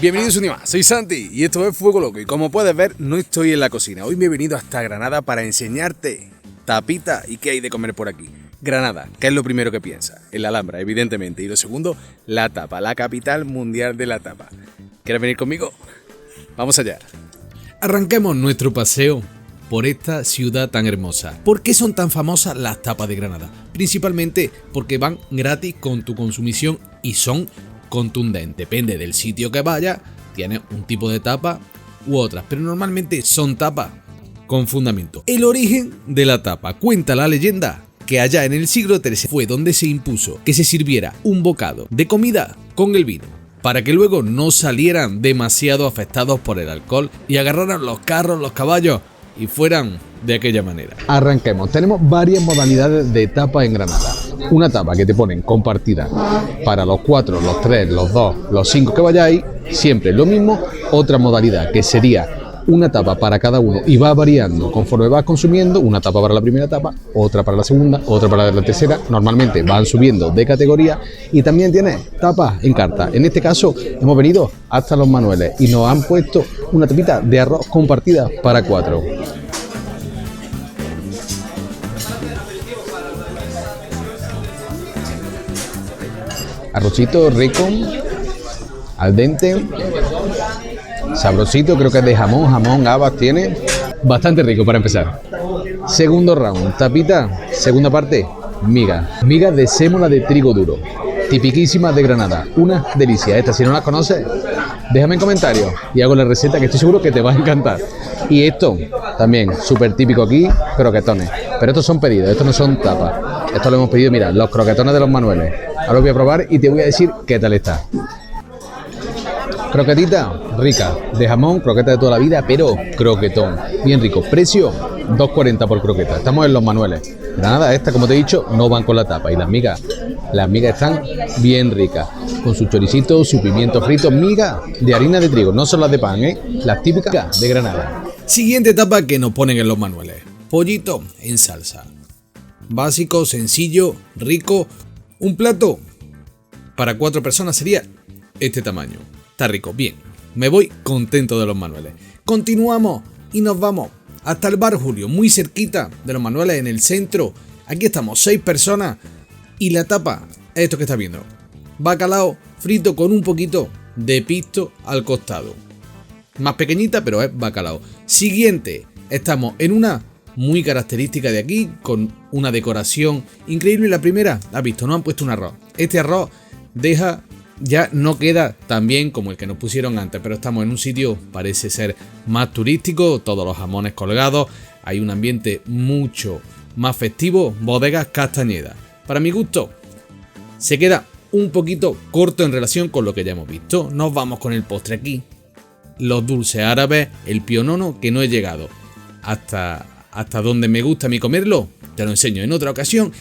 Bienvenidos un día más, soy Santi y esto es Fuego Loco y como puedes ver no estoy en la cocina. Hoy me he venido hasta Granada para enseñarte tapita y qué hay de comer por aquí. Granada, ¿qué es lo primero que piensas? En la Alhambra, evidentemente, y lo segundo, la tapa, la capital mundial de la tapa. ¿Quieres venir conmigo? Vamos allá. Arranquemos nuestro paseo por esta ciudad tan hermosa. ¿Por qué son tan famosas las tapas de Granada? Principalmente porque van gratis con tu consumición y son contundentes. Depende del sitio que vayas, tienes un tipo de tapa u otras, pero normalmente son tapas con fundamento. El origen de la tapa. Cuenta la leyenda que allá en el siglo XIII fue donde se impuso que se sirviera un bocado de comida con el vino, para que luego no salieran demasiado afectados por el alcohol y agarraran los carros, los caballos y fueran de aquella manera. Arranquemos. Tenemos varias modalidades de tapa en Granada. Una tapa que te ponen compartida para los 4, los 3, los 2, los 5 que vayáis, siempre lo mismo. Otra modalidad que sería una tapa para cada uno y va variando conforme vas consumiendo. Una tapa para la primera tapa, otra para la segunda, otra para la tercera. Normalmente van subiendo de categoría y también tienes tapas en carta. En este caso hemos venido hasta Los Manueles y nos han puesto una tapita de arroz compartida para 4. Arrocito rico, al dente, sabrosito, creo que es de jamón, habas tiene. Bastante rico para empezar. Segundo round, tapita, segunda parte, migas de sémola de trigo duro, tipiquísimas de Granada, una delicia. Esta, si no las conoces, déjame en comentarios y hago la receta que estoy seguro que te va a encantar. Y esto, también, súper típico aquí, croquetones. Pero estos son pedidos, estos no son tapas. Esto lo hemos pedido, mira, los croquetones de Los Manueles. Ahora lo voy a probar y te voy a decir qué tal está. Croquetita rica, de jamón, croqueta de toda la vida, pero croquetón, bien rico. Precio 2,40 por croqueta. Estamos en Los Manueles. Granada, esta, como te he dicho, no van con la tapa. Y las migas están bien ricas, con su choricito, su pimiento frito, migas de harina de trigo, no son las de pan, las típicas de Granada. Siguiente tapa que nos ponen en Los Manueles. Pollito en salsa. Básico, sencillo, rico. Un plato para 4 personas sería este tamaño. Está rico, bien. Me voy contento de Los Manueles. Continuamos y nos vamos hasta el Bar Julio, muy cerquita de Los Manueles, en el centro. Aquí estamos 6 personas y la tapa es esto que estás viendo. Bacalao frito con un poquito de pisto al costado. Más pequeñita, pero es bacalao. Siguiente, estamos en una muy característica de aquí, con una decoración increíble. La primera, has visto, no han puesto un arroz. Este arroz ya no queda tan bien como el que nos pusieron antes, pero estamos en un sitio, parece ser más turístico, todos los jamones colgados, hay un ambiente mucho más festivo. Bodegas Castañeda. Para mi gusto, se queda un poquito corto en relación con lo que ya hemos visto. Nos vamos con el postre aquí. Los dulces árabes, el pionono, que no he llegado hasta donde me gusta a mí comerlo, te lo enseño en otra ocasión.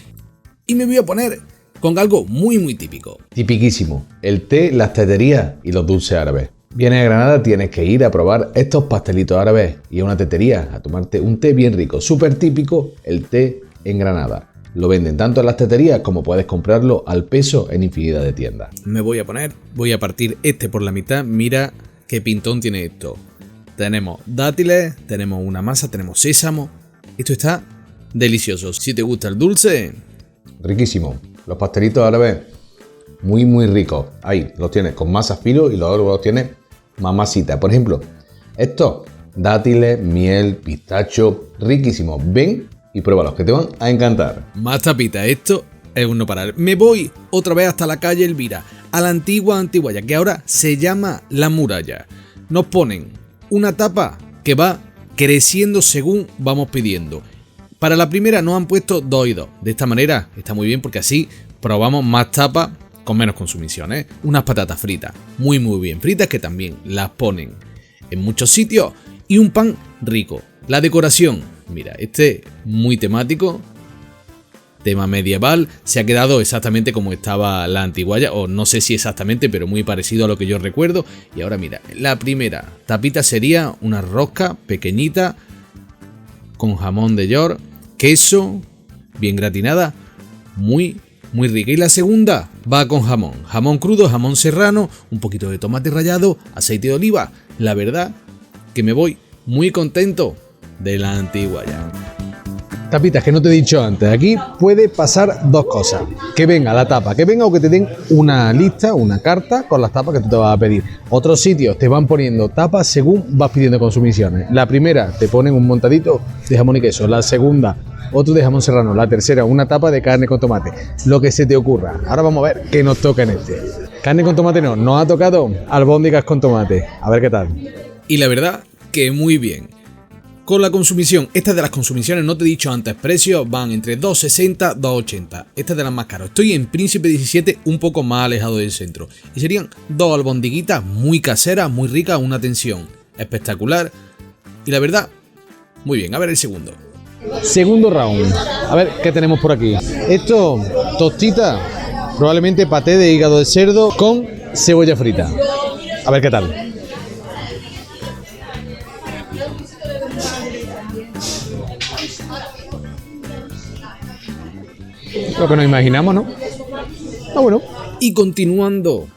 Y me voy a poner con algo muy muy típico. Tipiquísimo, el té, las teterías y los dulces árabes. Vienes a Granada, tienes que ir a probar estos pastelitos árabes y a una tetería a tomarte un té bien rico. Súper típico el té en Granada. Lo venden tanto en las teterías como puedes comprarlo al peso en infinidad de tiendas. Voy a partir este por la mitad. Mira qué pintón tiene esto. Tenemos dátiles, tenemos una masa, tenemos sésamo. Esto está delicioso. Si te gusta el dulce, riquísimo. Los pastelitos árabes, muy muy ricos. Ahí los tienes con masa filo y luego los tienes más masita. Por ejemplo, estos dátiles, miel, pistacho, riquísimos. Ven y pruébalos, que te van a encantar. Más tapita, esto es uno para... Me voy otra vez hasta la calle Elvira, a la antigua Antiguaya, que ahora se llama La Muralla. Nos ponen una tapa que va creciendo según vamos pidiendo. Para la primera nos han puesto 2 y 2. De esta manera está muy bien porque así probamos más tapas con menos consumición, Unas patatas fritas, muy muy bien fritas, que también las ponen en muchos sitios. Y un pan rico. La decoración, mira, muy temático, tema medieval. Se ha quedado exactamente como estaba la Antiguaya, o no sé si exactamente, pero muy parecido a lo que yo recuerdo. Y ahora mira, la primera tapita sería una rosca pequeñita con jamón de York, queso, bien gratinada, muy muy rica. Y la segunda, va con jamón. Jamón crudo, jamón serrano, un poquito de tomate rallado, aceite de oliva. La verdad que me voy muy contento de la Antiguaya. Tapitas, que no te he dicho antes, aquí puede pasar dos cosas. Que venga la tapa, que venga o que te den una lista, una carta con las tapas que tú te vas a pedir. Otros sitios te van poniendo tapas según vas pidiendo consumiciones. La primera te ponen un montadito de jamón y queso, la segunda otro de jamón serrano, la tercera una tapa de carne con tomate. Lo que se te ocurra. Ahora vamos a ver qué nos toca en este. Carne con tomate no, nos ha tocado albóndigas con tomate. A ver qué tal. Y la verdad que muy bien. Con la consumición, estas de las consumiciones, no te he dicho antes precios, van entre 2,60 y 2,80. Esta es de las más caras. Estoy en Príncipe 17, un poco más alejado del centro. Y serían dos albondiguitas muy caseras, muy ricas, una atención espectacular. Y la verdad, muy bien. A ver el segundo. Segundo round. A ver qué tenemos por aquí. Esto, tostita, probablemente paté de hígado de cerdo con cebolla frita. A ver qué tal. Lo que nos imaginamos, ¿no? Ah, bueno. Y continuando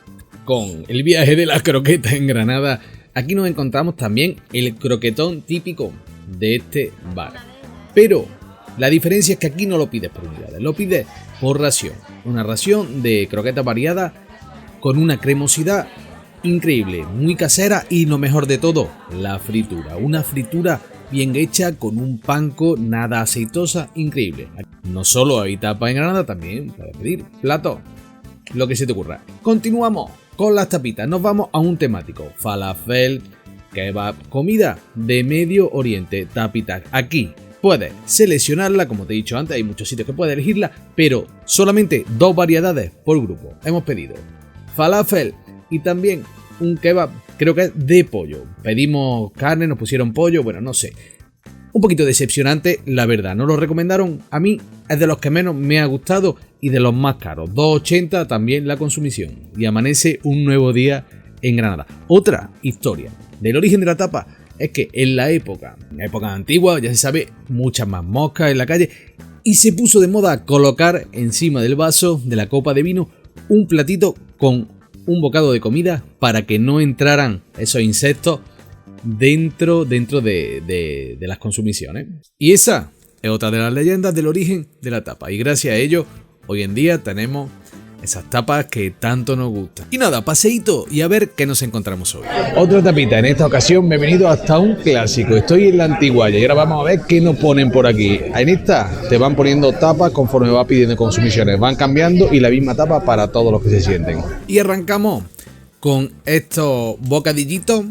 con el viaje de las croquetas en Granada, aquí nos encontramos también el croquetón típico de este bar. Pero la diferencia es que aquí no lo pides por unidades, lo pides por ración. Una ración de croquetas variadas con una cremosidad increíble, muy casera y lo mejor de todo, la fritura. Una fritura bien hecha con un panko nada aceitosa, increíble. No solo hay tapas en Granada, también puedes pedir plato, lo que se te ocurra. Continuamos con las tapitas, nos vamos a un temático, falafel, kebab, comida de Medio Oriente, tapitas. Aquí puedes seleccionarla, como te he dicho antes, hay muchos sitios que puedes elegirla, pero solamente dos variedades por grupo. Hemos pedido falafel y también un kebab, creo que es de pollo. Pedimos carne, nos pusieron pollo, bueno, no sé. Un poquito decepcionante, la verdad. No lo recomendaron. A mí es de los que menos me ha gustado y de los más caros. 2,80 también la consumición. Y amanece un nuevo día en Granada. Otra historia del origen de la tapa es que en la época antigua, ya se sabe, muchas más moscas en la calle. Y se puso de moda colocar encima del vaso de la copa de vino un platito con un bocado de comida para que no entraran esos insectos dentro de las consumiciones. Y esa es otra de las leyendas del origen de la tapa. Y gracias a ello, hoy en día tenemos esas tapas que tanto nos gustan. Y nada, paseíto y a ver qué nos encontramos hoy. Otra tapita, en esta ocasión me he venido hasta un clásico. Estoy en la Antiguaya y ahora vamos a ver qué nos ponen por aquí. En esta te van poniendo tapas conforme vas pidiendo consumiciones. Van cambiando y la misma tapa para todos los que se sienten. Y arrancamos con estos bocadillitos,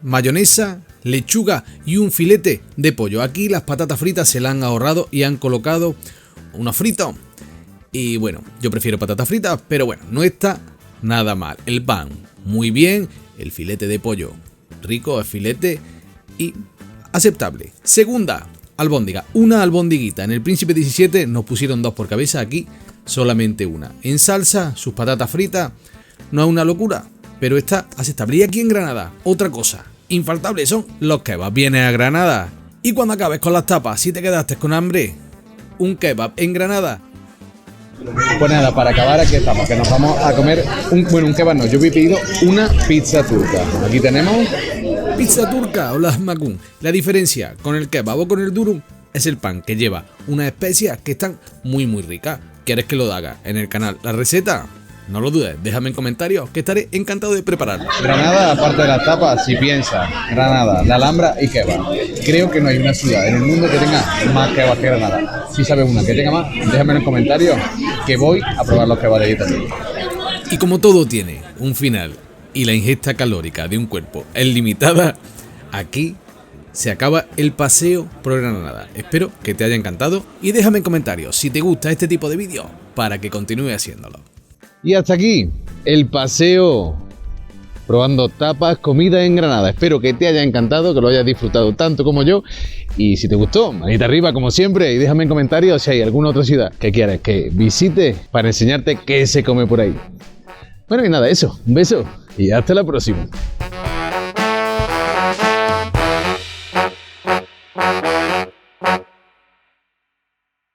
mayonesa, lechuga y un filete de pollo. Aquí las patatas fritas se las han ahorrado y han colocado unos fritos. Y bueno, yo prefiero patatas fritas, pero bueno, no está nada mal. El pan, muy bien. El filete de pollo, rico, el filete y aceptable. Segunda albóndiga, una albondiguita. En el Príncipe 17 nos pusieron dos por cabeza, aquí solamente una. En salsa, sus patatas fritas, no es una locura, pero está aceptable. Y aquí en Granada, otra cosa infaltable son los kebabs. Vienes a Granada y cuando acabes con las tapas, si te quedaste con hambre, un kebab en Granada. Pues nada, para acabar aquí estamos, que nos vamos a comer un kebab no, yo he pedido una pizza turca. Aquí tenemos pizza turca o lahmacun. La diferencia con el kebab o con el durum es el pan, que lleva unas especias que están muy ricas. ¿Quieres que lo haga en el canal la receta? No lo dudes, déjame en comentarios que estaré encantado de prepararlo. Granada, aparte de las tapas, si piensas, Granada, la Alhambra y kebab. Creo que no hay una ciudad en el mundo que tenga más kebab que Granada. Si sabes una que tenga más, déjame en los comentarios que voy a probar los kebabs de allí también. Y como todo tiene un final y la ingesta calórica de un cuerpo es limitada, aquí se acaba el paseo por Granada. Espero que te haya encantado y déjame en comentarios si te gusta este tipo de vídeos para que continúe haciéndolo. Y hasta aquí el paseo probando tapas, comida en Granada. Espero que te haya encantado, que lo hayas disfrutado tanto como yo. Y si te gustó, manita arriba como siempre y déjame en comentarios si hay alguna otra ciudad que quieras que visite para enseñarte qué se come por ahí. Bueno y nada, eso, un beso y hasta la próxima.